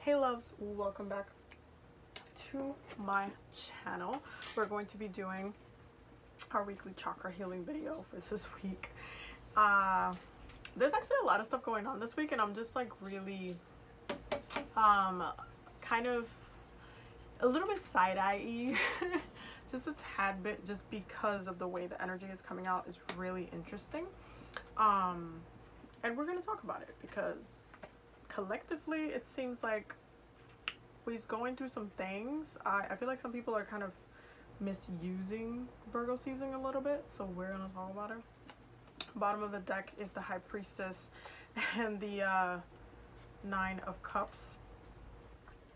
Hey loves, welcome back to my channel. We're going to be doing our weekly chakra healing video for this week. There's actually a lot of stuff going on this week, and I'm just like really kind of a little bit side-eye-y just a tad bit, just because of the way the energy is coming out is really interesting. And we're going to talk about it because collectively it seems like he's going through some things. I feel like some people are kind of misusing Virgo season a little bit, so we're going to talk about it. Bottom of the deck is the High Priestess and the Nine of Cups,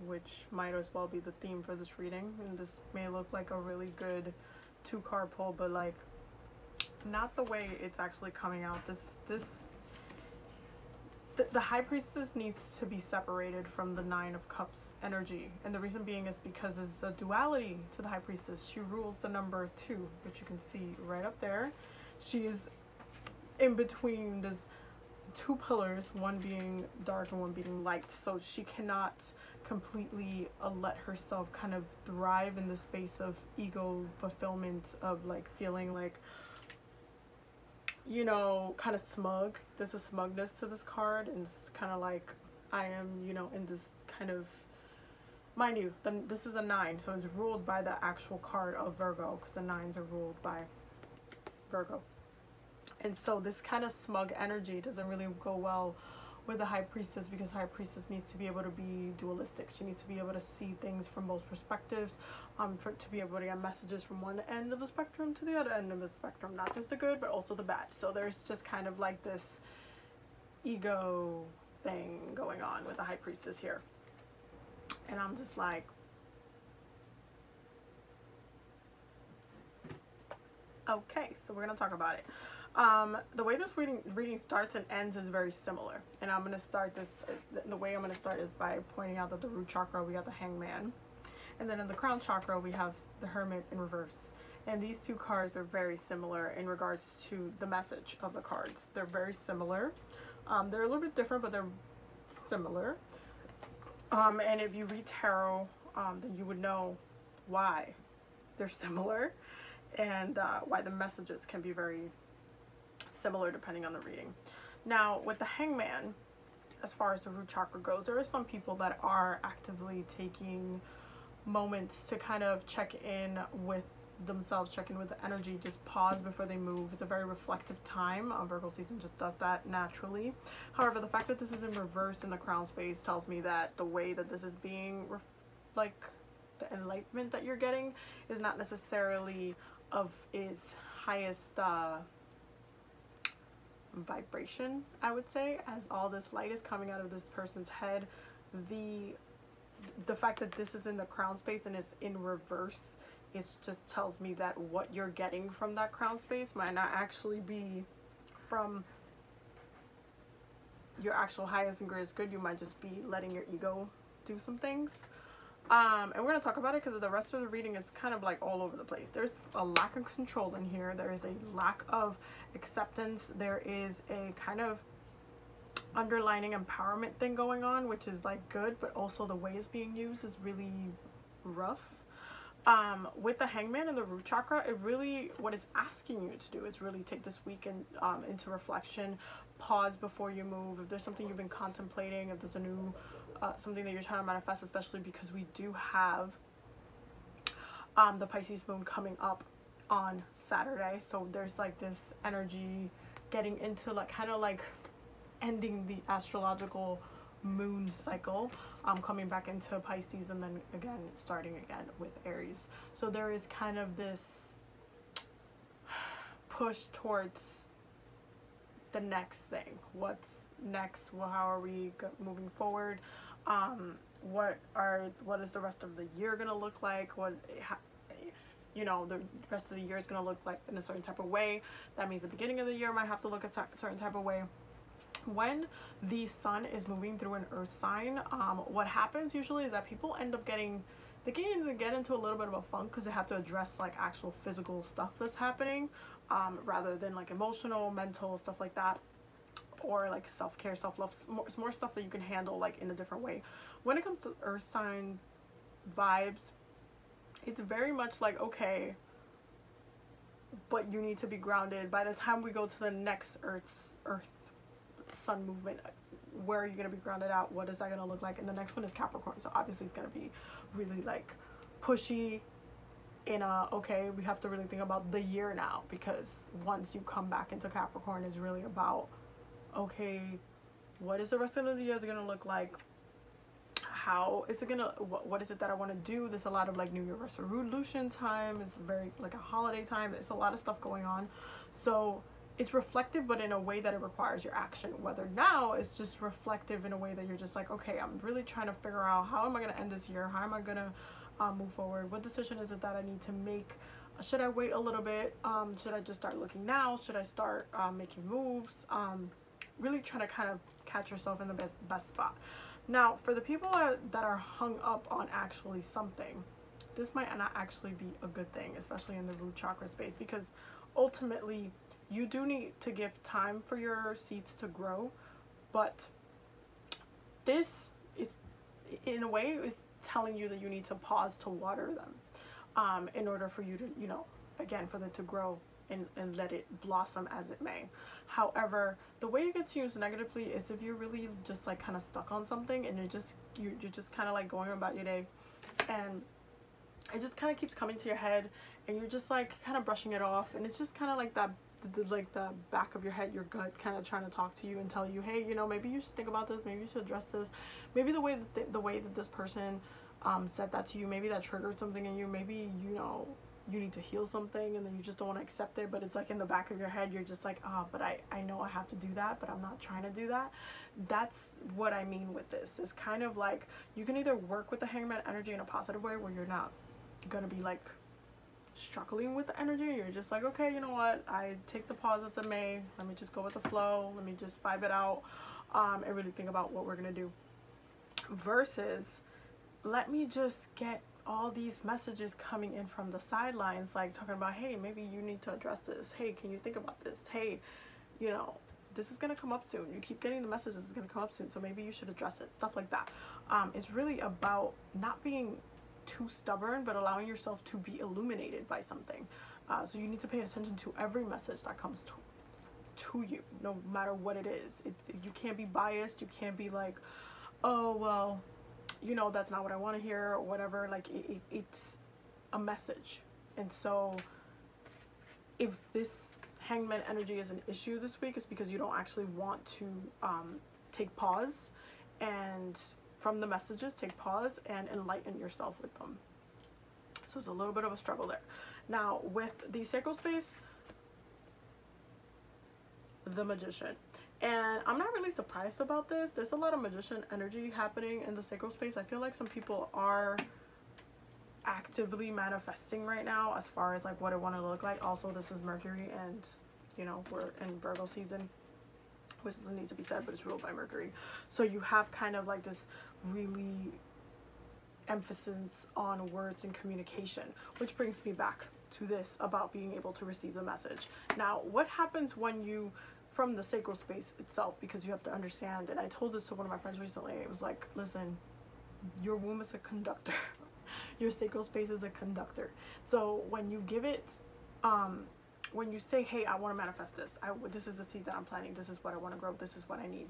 which might as well be the theme for this reading. And this may look like a really good two-card pull, but like not the way it's actually coming out. The High Priestess needs to be separated from the Nine of Cups energy, and the reason being is because there's a duality to the High Priestess. She rules the number 2, which you can see right up there. She is in between these two pillars, one being dark and one being light, so she cannot completely let herself kind of thrive in the space of ego fulfillment, of like feeling like, you know, kind of smug. There's a smugness to this card, and it's kind of like I am, you know, in this kind of, mind you, then this is a 9, so it's ruled by the actual card of Virgo, because the 9s are ruled by Virgo. And so this kind of smug energy doesn't really go well with the High Priestess, because High Priestess needs to be able to be dualistic. She needs to be able to see things from both perspectives, to be able to get messages from one end of the spectrum to the other end of the spectrum, not just the good but also the bad. So there's just kind of like this ego thing going on with the High Priestess here, and I'm just like, okay, so we're gonna talk about it. The way this reading starts and ends is very similar, and I'm going to start this, the way I'm going to start is by pointing out that the root chakra, we got the Hangman, and then in the crown chakra we have the Hermit in reverse, and these two cards are very similar in regards to the message of the cards. They're very similar. They're a little bit different, but they're similar, and if you read tarot, then you would know why they're similar, and why the messages can be very similar depending on the reading. Now with the Hangman, as far as the root chakra goes, there are some people that are actively taking moments to kind of check in with themselves, check in with the energy, just pause before they move. It's a very reflective time. Virgo season just does that naturally. However, the fact that this is in reverse in the crown space tells me that the way that this is being like the enlightenment that you're getting is not necessarily of its highest vibration, I would say, as all this light is coming out of this person's head. The fact that this is in the crown space and it's in reverse, it just tells me that what you're getting from that crown space might not actually be from your actual highest and greatest good. You might just be letting your ego do some things. And we're going to talk about it because the rest of the reading is kind of like all over the place. There's a lack of control in here. There is a lack of acceptance. There is a kind of underlining empowerment thing going on, which is like good, but also the way it's being used is really rough. With the Hangman and the root chakra, it really, what it's asking you to do is really take this week into reflection, pause before you move. If there's something you've been contemplating, if there's a new something that you're trying to manifest, especially because we do have the Pisces moon coming up on Saturday, so there's like this energy getting into like kind of like ending the astrological moon cycle, coming back into Pisces, and then again starting again with Aries. So there is kind of this push towards the next thing. What's next? Well, how are we moving forward? What is the rest of the year gonna look like? If you know the rest of the year is gonna look like in a certain type of way, that means the beginning of the year might have to look a certain type of way. When the sun is moving through an earth sign, what happens usually is that people end up getting, they can get into a little bit of a funk because they have to address like actual physical stuff that's happening, rather than like emotional, mental stuff like that. or like self-care, self-love. It's more stuff that you can handle like in a different way. When it comes to earth sign vibes, it's very much like, okay, but you need to be grounded. By the time we go to the next earth sun movement, where are you going to be grounded out? What is that going to look like? And the next one is Capricorn, so obviously it's going to be really like pushy in a, okay, we have to really think about the year now, because once you come back into Capricorn, is really about, okay, what is the rest of the year going to look like? How is it gonna, what is it that I want to do? There's a lot of like New Year resolution time. It's very like a holiday time. It's a lot of stuff going on, so it's reflective, but in a way that it requires your action. Whether now it's just reflective in a way that you're just like, okay, I'm really trying to figure out, how am I going to end this year? How am I going to move forward? What decision is it that I need to make? Should I wait a little bit? Should I just start looking now? Should I start making moves? Really trying to kind of catch yourself in the best spot. Now, for the people that are hung up on actually something, this might not actually be a good thing, especially in the root chakra space, because ultimately you do need to give time for your seeds to grow, but this is, in a way, is telling you that you need to pause to water them in order for you to, you know, again, for them to grow and let it blossom as it may. However, the way it gets used negatively is if you're really just like kind of stuck on something, and you're just kind of like going about your day, and it just kind of keeps coming to your head, and you're just like kind of brushing it off, and it's just kind of like that, like the back of your head, your gut kind of trying to talk to you and tell you, hey, you know, maybe you should think about this, maybe you should address this, maybe the way that this person said that to you, maybe that triggered something in you, maybe, you know, you need to heal something, and then you just don't want to accept it, but it's like in the back of your head, you're just like, oh, but I know I have to do that, but I'm not trying to do that. That's what I mean with this. It's kind of like, you can either work with the hangman energy in a positive way, where you're not gonna be like struggling with the energy, you're just like, okay, you know what, I take the pause as it may, let me just go with the flow, let me just vibe it out, and really think about what we're gonna do, versus let me just get all these messages coming in from the sidelines, like talking about, hey, maybe you need to address this, hey, can you think about this, hey, you know, this is going to come up soon, you keep getting the messages, it's going to come up soon, so maybe you should address it, stuff like that. It's really about not being too stubborn, but allowing yourself to be illuminated by something. So you need to pay attention to every message that comes to you, no matter what it is. You can't be biased, you can't be like, oh, well, you know, that's not what I want to hear, or whatever. Like, it's a message. And so if this hangman energy is an issue this week, it's because you don't actually want to take pause, and from the messages, take pause and enlighten yourself with them. So it's a little bit of a struggle there. Now, with the sacral space, the Magician. And I'm not really surprised about this. There's a lot of Magician energy happening in the sacral space. I feel like some people are actively manifesting right now as far as like what I want to look like. Also, this is Mercury, and you know, we're in Virgo season, which doesn't need to be said, but it's ruled by Mercury. So you have kind of like this really emphasis on words and communication, which brings me back to this about being able to receive the message. Now, what happens when you, from the sacral space itself, because you have to understand, and I told this to one of my friends recently, it was like, listen, your womb is a conductor. Your sacral space is a conductor. So when you give it, when you say, hey, I want to manifest this, this is the seed that I'm planting, this is what I want to grow, this is what I need.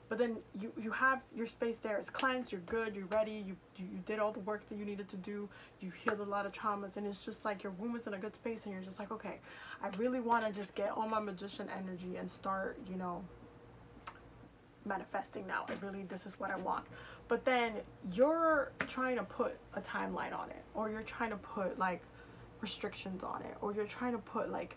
But then you have your space there, it's cleansed, you're good, you're ready, you did all the work that you needed to do, you healed a lot of traumas, and it's just like your womb is in a good space, and you're just like, okay, I really want to just get all my Magician energy and start, you know, manifesting now. This is what I want. But then you're trying to put a timeline on it, or you're trying to put like restrictions on it, or you're trying to put like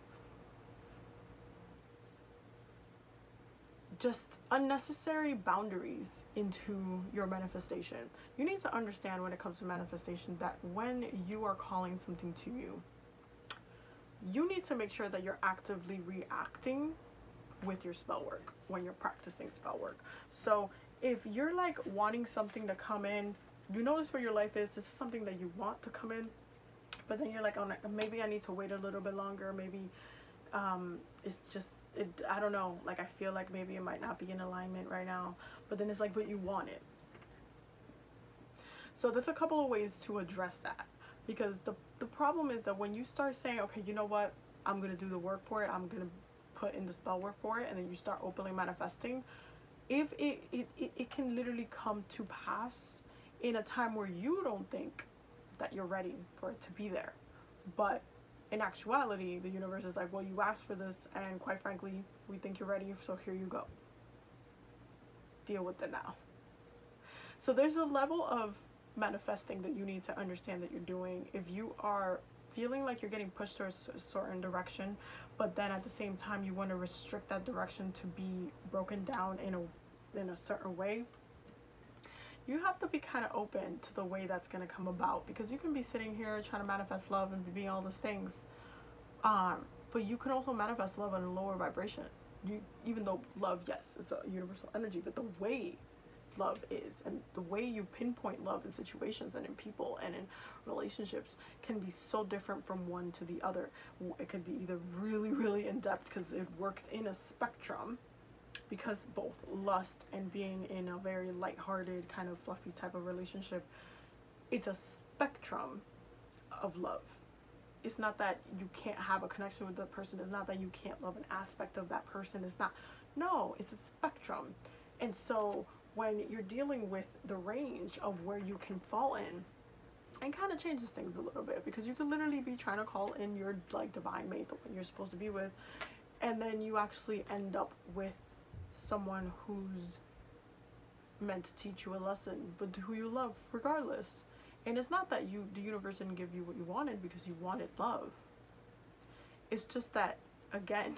just unnecessary boundaries into your manifestation. You need to understand, when it comes to manifestation, that when you are calling something to you, you need to make sure that you're actively reacting with your spell work when you're practicing spell work. So if you're like wanting something to come in, you notice where your life is, this is something that you want to come in, but then you're like, oh, maybe I need to wait a little bit longer, maybe it's just I don't know, like I feel like maybe it might not be in alignment right now, but then it's like, but you want it. So there's a couple of ways to address that, because the problem is that when you start saying, okay, you know what, I'm gonna do the work for it, I'm gonna put in the spell work for it, and then you start openly manifesting, if it can literally come to pass in a time where you don't think that you're ready for it to be there. But in actuality, the universe is like, well, you asked for this, and quite frankly, we think you're ready, so here you go. Deal with it now. So there's a level of manifesting that you need to understand that you're doing. If you are feeling like you're getting pushed to a certain direction, but then at the same time you want to restrict that direction to be broken down in a certain way, you have to be kind of open to the way that's going to come about, because you can be sitting here trying to manifest love and be all these things, but you can also manifest love on a lower vibration. Even though love, yes, it's a universal energy, but the way love is and the way you pinpoint love in situations and in people and in relationships can be so different from one to the other. It could be either really, really in depth because it works in a spectrum, because both lust and being in a very lighthearted kind of fluffy type of relationship, it's a spectrum of love. It's not that you can't have a connection with that person. It's not that you can't love an aspect of that person. It's not, no, it's a spectrum. And so when you're dealing with the range of where you can fall in, and kind of changes things a little bit, because you could literally be trying to call in your like divine mate, the one you're supposed to be with, and then you actually end up with someone who's meant to teach you a lesson, but who you love regardless. And it's not that the universe didn't give you what you wanted because you wanted love. It's just that, again,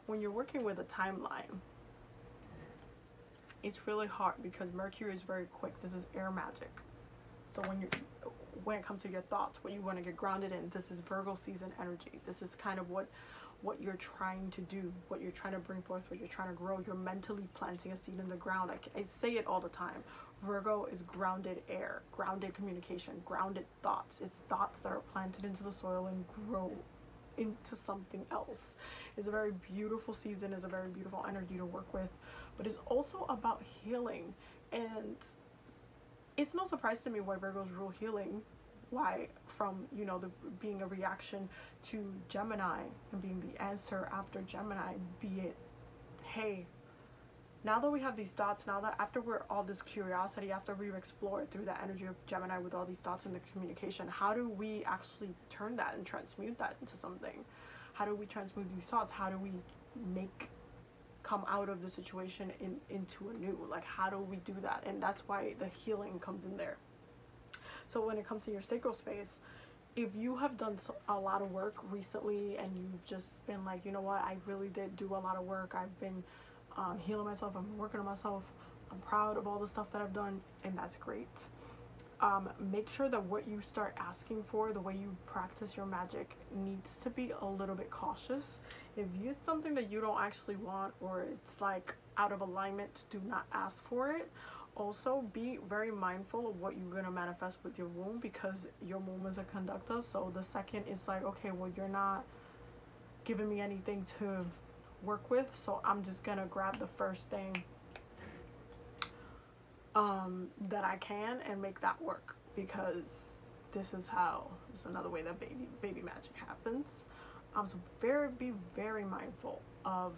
when you're working with a timeline, it's really hard because Mercury is very quick. This is air magic. So when it comes to your thoughts, what you want to get grounded in, this is Virgo season energy. This is kind of what you're trying to do, what you're trying to bring forth, what you're trying to grow. You're mentally planting a seed in the ground. I say it all the time. Virgo is grounded air, grounded communication, grounded thoughts. It's thoughts that are planted into the soil and grow into something else. It's a very beautiful season. It's a very beautiful energy to work with, but it's also about healing. And it's no surprise to me why Virgo's real healing, why from, you know, being a reaction to Gemini and being the answer after Gemini, be it, hey, now that we have these thoughts, now that after we're all this curiosity, after we've explored through the energy of Gemini with all these thoughts and the communication, how do we actually turn that and transmute that into something? How do we transmute these thoughts? How do we come out of the situation into a new, like, how do we do that? And that's why the healing comes in there. So when it comes to your sacral space, if you have done a lot of work recently and you've just been like, you know what, I really did do a lot of work, I've been healing myself, I'm working on myself, I'm proud of all the stuff that I've done, and that's great. Make sure that what you start asking for, the way you practice your magic, needs to be a little bit cautious. If it's something that you don't actually want, or it's like out of alignment, do not ask for it. Also, be very mindful of what you're going to manifest with your womb, because your womb is a conductor. So the second is like, okay, well, you're not giving me anything to work with, so I'm just gonna grab the first thing that I can and make that work, because this is another way that baby magic happens. So be very mindful of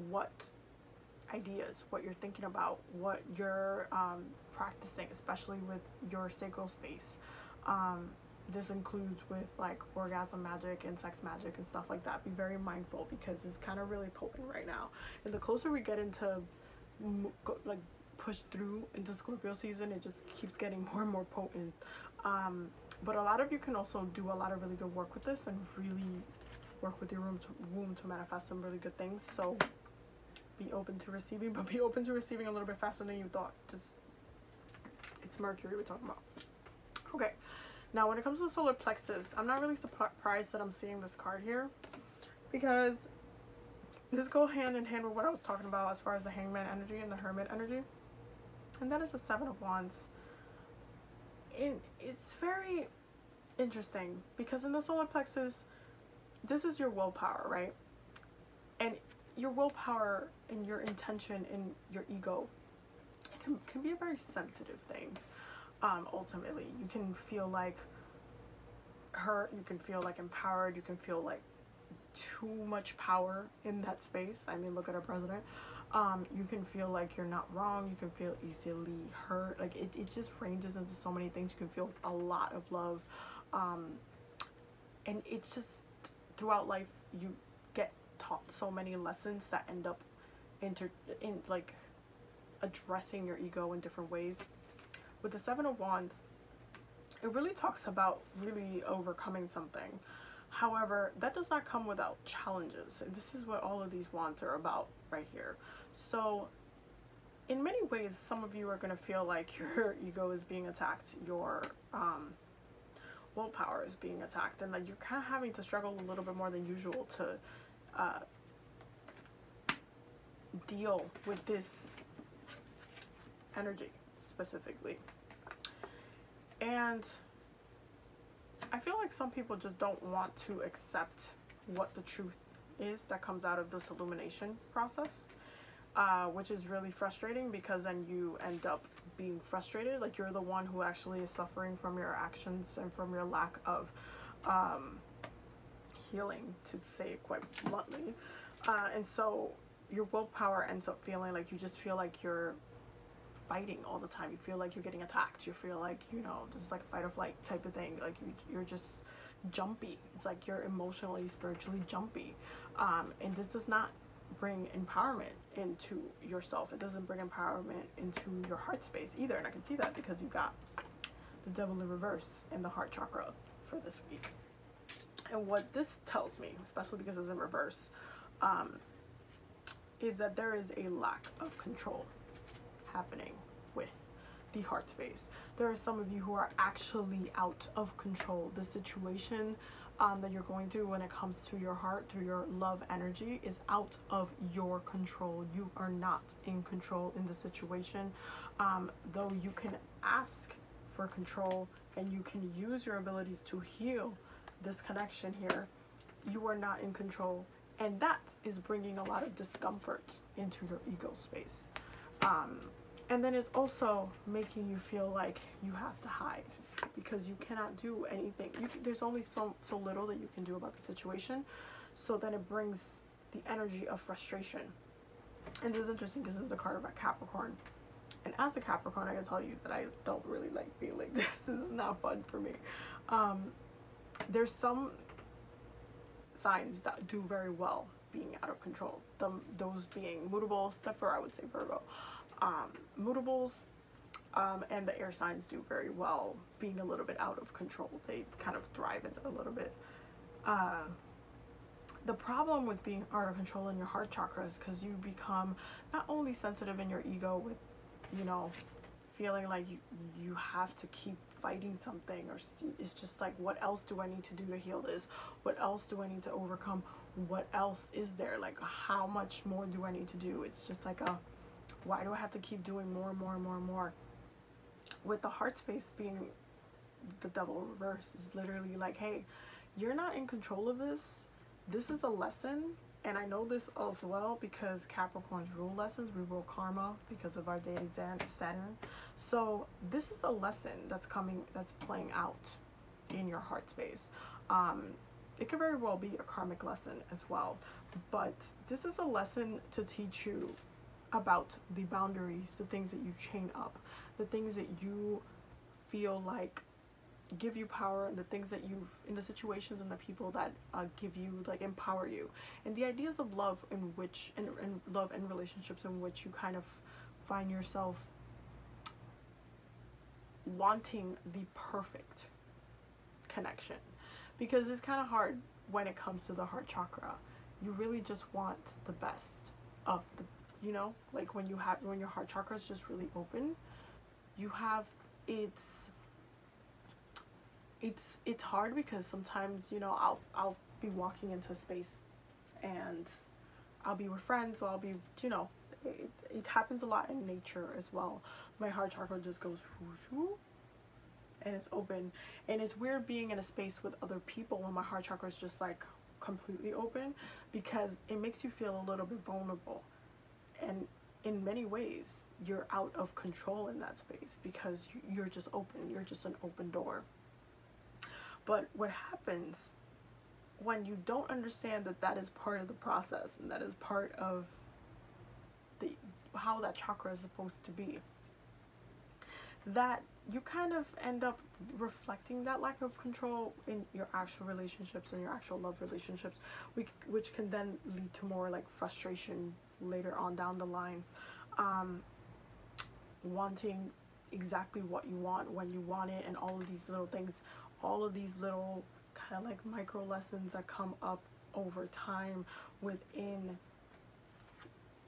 what ideas, what you're thinking about, what you're practicing, especially with your sacral space. This includes with like orgasm magic and sex magic and stuff like that. Be very mindful, because it's kind of really potent right now. And the closer we get into like push through into Scorpio season, it just keeps getting more and more potent. But a lot of you can also do a lot of really good work with this and really work with your womb to manifest some really good things. So be open to receiving, but be open to receiving a little bit faster than you thought. Just, it's Mercury we're talking about. Okay. Now, when it comes to the solar plexus, I'm not really surprised that I'm seeing this card here, because this goes hand in hand with what I was talking about as far as the Hangman energy and the Hermit energy. And that is the Seven of Wands. And it's very interesting, because in the solar plexus, this is your willpower, right? your willpower and your intention and your ego can be a very sensitive thing. Ultimately, you can feel like hurt, you can feel like empowered, you can feel like too much power in that space. I mean, look at our president. You can feel like you're not wrong, you can feel easily hurt, like it just ranges into so many things. You can feel a lot of love, and it's just throughout life you get taught so many lessons that end up in like addressing your ego in different ways. With the Seven of Wands, it really talks about really overcoming something. However, that does not come without challenges, and this is what all of these wands are about right here. So in many ways, some of you are going to feel like your ego is being attacked, your willpower is being attacked, and like you're kind of having to struggle a little bit more than usual to deal with this energy specifically. And I feel like some people just don't want to accept what the truth is that comes out of this illumination process, which is really frustrating, because then you end up being frustrated, like you're the one who actually is suffering from your actions and from your lack of healing, to say it quite bluntly. And so your willpower ends up feeling like you just feel like you're fighting all the time. You feel like you're getting attacked. You feel like, you know, this is like fight or flight type of thing. Like you're just jumpy. It's like you're emotionally, spiritually jumpy. And this does not bring empowerment into yourself. It doesn't bring empowerment into your heart space either. And I can see that because you got the Devil in reverse in the heart chakra for this week. And what this tells me, especially because it's in reverse, is that there is a lack of control happening with the heart space. There are some of you who are actually out of control. The situation that you're going through when it comes to your heart, through your love energy, is out of your control. You are not in control in the situation. Though you can ask for control and you can use your abilities to heal this connection here, you are not in control. And that is bringing a lot of discomfort into your ego space. And then it's also making you feel like you have to hide because you cannot do anything. There's only so little that you can do about the situation. So then it brings the energy of frustration. And this is interesting because this is the card about Capricorn. And as a Capricorn, I can tell you that I don't really like being like this. This is not fun for me. There's some signs that do very well being out of control. Those being mutables, except for I would say Virgo. Mutables and the air signs do very well being a little bit out of control. They kind of thrive in it a little bit. The problem with being out of control in your heart chakra is because you become not only sensitive in your ego with, you know, feeling like you have to keep fighting something, or it's just like, what else do I need to do to heal this? What else do I need to overcome? What else is there? Like, how much more do I need to do? It's just like a, why do I have to keep doing more and more and more and more? With the heart space being the Devil reverse, is literally like, hey, you're not in control of this. This is a lesson. And I know this as well because Capricorns rule lessons. We rule karma because of our deity Saturn. So this is a lesson that's playing out in your heart space. It could very well be a karmic lesson as well. But this is a lesson to teach you about the boundaries, the things that you chain up, the things that you feel like give you power, and the things that you, in the situations and the people that give you, like, empower you, and the ideas of love in which, and love and relationships in which you kind of find yourself wanting the perfect connection, because it's kind of hard when it comes to the heart chakra. You really just want the best of the, you know, like when your heart chakra is just really open, you have, it's hard because sometimes, you know, I'll be walking into a space and I'll be with friends, or I'll be, you know, it happens a lot in nature as well. My heart chakra just goes whoosh, and it's open, and it's weird being in a space with other people when my heart chakra is just like completely open, because it makes you feel a little bit vulnerable, and in many ways you're out of control in that space because you're just open, you're just an open door. But what happens when you don't understand that that is part of the process, and that is part of the how that chakra is supposed to be, that you kind of end up reflecting that lack of control in your actual relationships and your actual love relationships, which can then lead to more like frustration later on down the line, wanting exactly what you want when you want it, and all of these little things, all of these little kind of like micro lessons that come up over time within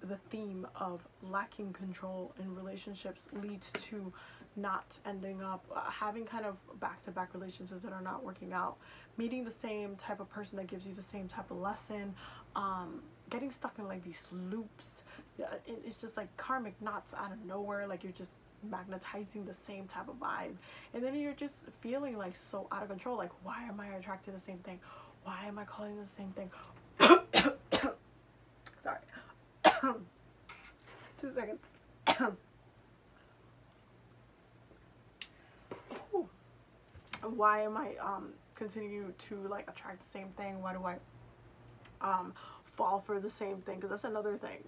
the theme of lacking control in relationships leads to not ending up having kind of back-to-back relationships that are not working out, meeting the same type of person that gives you the same type of lesson, getting stuck in like these loops. It's just like karmic knots out of nowhere, like you're just magnetizing the same type of vibe, and then you're just feeling like so out of control, like why am I attracted to the same thing, why am I calling the same thing? Sorry. 2 seconds. Why am I continue to like attract the same thing? Why do I fall for the same thing? Because that's another thing.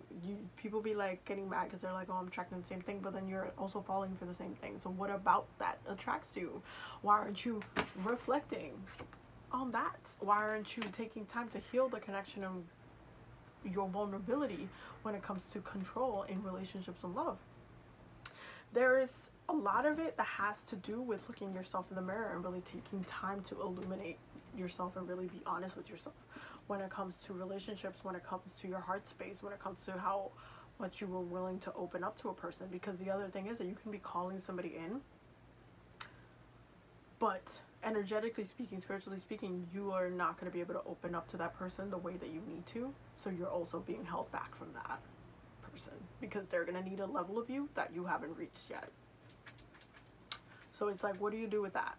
People be like getting mad because they're like, oh, I'm attracting the same thing, but then you're also falling for the same thing. So what about that attracts you? Why aren't you reflecting on that? Why aren't you taking time to heal the connection and your vulnerability when it comes to control in relationships and love? There is a lot of it that has to do with looking yourself in the mirror and really taking time to illuminate yourself and really be honest with yourself when it comes to relationships, when it comes to your heart space, when it comes to how much you were willing to open up to a person. Because the other thing is that you can be calling somebody in, but energetically speaking, spiritually speaking, you are not going to be able to open up to that person the way that you need to. So you're also being held back from that person because they're going to need a level of you that you haven't reached yet. So it's like, what do you do with that?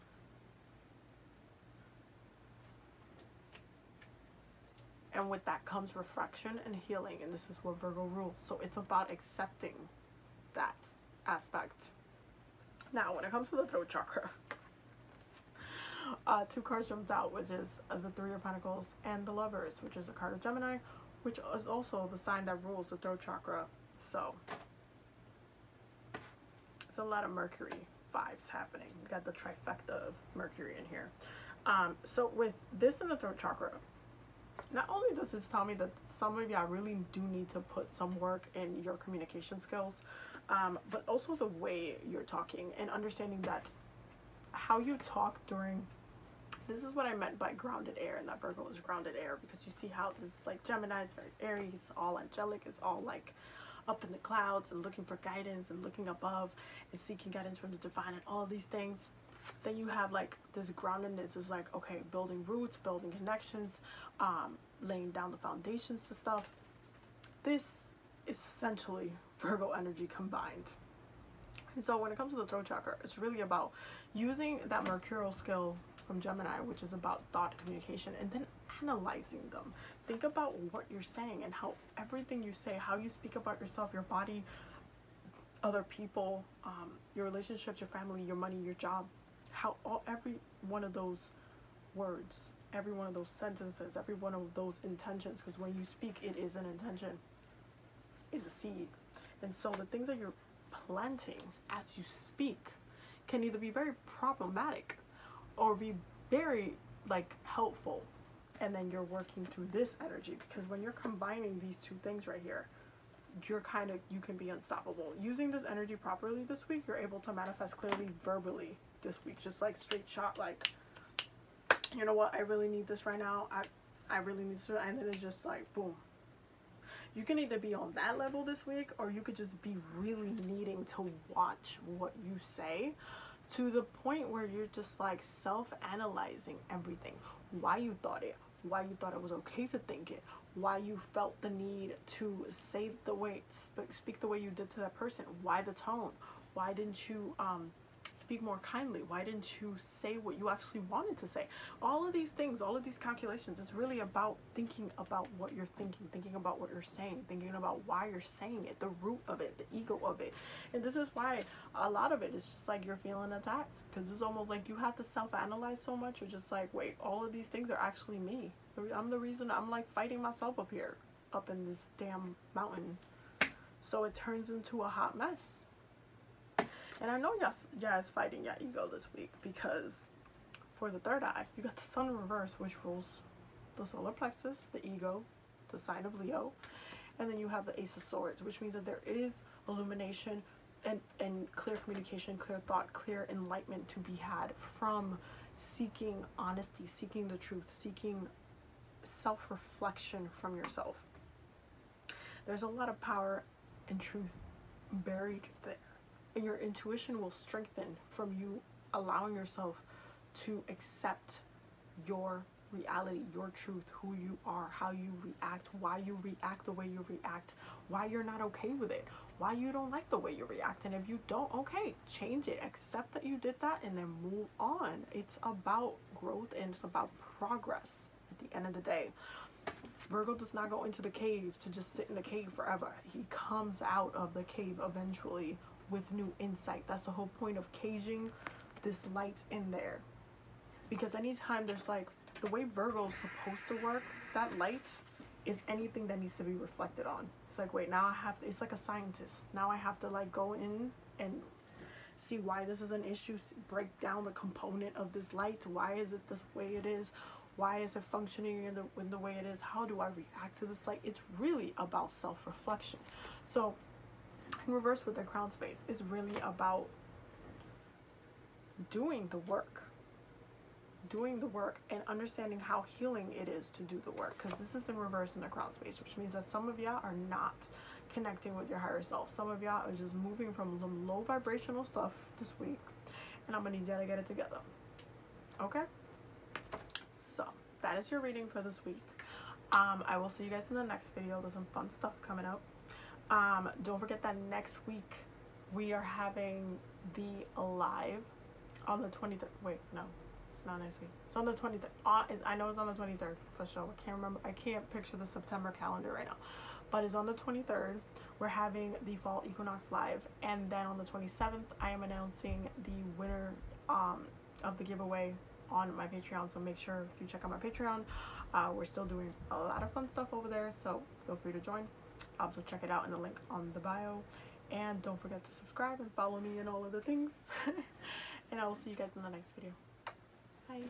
And with that comes reflection and healing, and this is what Virgo rules. So it's about accepting that aspect. Now, when it comes to the throat chakra, 2 cards jumped out, which is the 3 of Pentacles and the Lovers, which is a card of Gemini, which is also the sign that rules the throat chakra. So it's a lot of Mercury vibes happening. We got the trifecta of Mercury in here. So with this in the throat chakra, not only does this tell me that some of y'all really do need to put some work in your communication skills, but also the way you're talking and understanding that how you talk during, this is what I meant by grounded air, and that Virgo is grounded air, because you see how this like Gemini is very airy, it's all angelic, it's all like up in the clouds and looking for guidance and looking above and seeking guidance from the divine and all of these things. Then you have like this groundedness is like, okay, building roots, building connections, laying down the foundations to stuff. This is essentially Virgo energy combined. And so when it comes to the throat chakra, it's really about using that mercurial skill from Gemini, which is about thought, communication, and then analyzing them. Think about what you're saying and how everything you say, how you speak about yourself, your body, other people, your relationships, your family, your money, your job, how every one of those words, every one of those sentences, every one of those intentions, because when you speak, it is an intention, is a seed. And so the things that you're planting as you speak can either be very problematic or be very like helpful, and then you're working through this energy, because when you're combining these two things right here, you can be unstoppable. Using this energy properly this week, you're able to manifest clearly verbally this week, just like straight shot, like, you know what, I really need this right now, I really need this, and then it's just like boom. You can either be on that level this week, or you could just be really needing to watch what you say to the point where you're just like self-analyzing everything. Why you thought it, why you thought it was okay to think it, why you felt the need to say speak the way you did to that person, why the tone, why didn't you speak speak more kindly? Why didn't you say what you actually wanted to say? All of these things, all of these calculations, it's really about thinking about what you're thinking about what you're saying, thinking about why you're saying it, the root of it, the ego of it. And this is why a lot of it is just like you're feeling attacked, because it's almost like you have to self-analyze so much. You're just like, wait, all of these things are actually me. I'm the reason. I'm like fighting myself up here, up in this damn mountain. So it turns into a hot mess. And I know y'all is fighting your ego this week, because for the third eye, you got the sun in reverse, which rules the solar plexus, the ego, the sign of Leo. And then you have the Ace of Swords, which means that there is illumination and clear communication, clear thought, clear enlightenment to be had from seeking honesty, seeking the truth, seeking self-reflection from yourself. There's a lot of power and truth buried there. And your intuition will strengthen from you allowing yourself to accept your reality, your truth, who you are, how you react, why you react the way you react, why you're not okay with it, why you don't like the way you react. And if you don't, okay, change it, accept that you did that, and then move on. It's about growth and it's about progress at the end of the day. Virgo does not go into the cave to just sit in the cave forever. He comes out of the cave eventually with new insight. That's the whole point of caging this light in there. Because anytime there's like, the way Virgo is supposed to work, that light is anything that needs to be reflected on. It's like, wait, now I have to, it's like a scientist. Now I have to like go in and see why this is an issue, break down the component of this light. Why is it this way it is? Why is it functioning in the way it is? How do I react to this light? It's really about self-reflection. So in reverse with the crown space is really about doing the work and understanding how healing it is to do the work, because this is in reverse in the crown space, which means that some of y'all are not connecting with your higher self. Some of y'all are just moving from low vibrational stuff this week, and I'm gonna need y'all to get it together. Okay, so that is your reading for this week. I will see you guys in the next video. There's some fun stuff coming up. Don't forget that next week we are having the live on the 23rd. Wait, no, it's not next week. It's on the 23rd. I know it's on the 23rd for sure. I can't remember. I can't picture the September calendar right now, but it's on the 23rd. We're having the fall equinox live, and then on the 27th, I am announcing the winner of the giveaway on my Patreon. So make sure you check out my Patreon. We're still doing a lot of fun stuff over there, so feel free to join. So check it out in the link on the bio, and don't forget to subscribe and follow me and all of the things. And I will see you guys in the next video. Bye.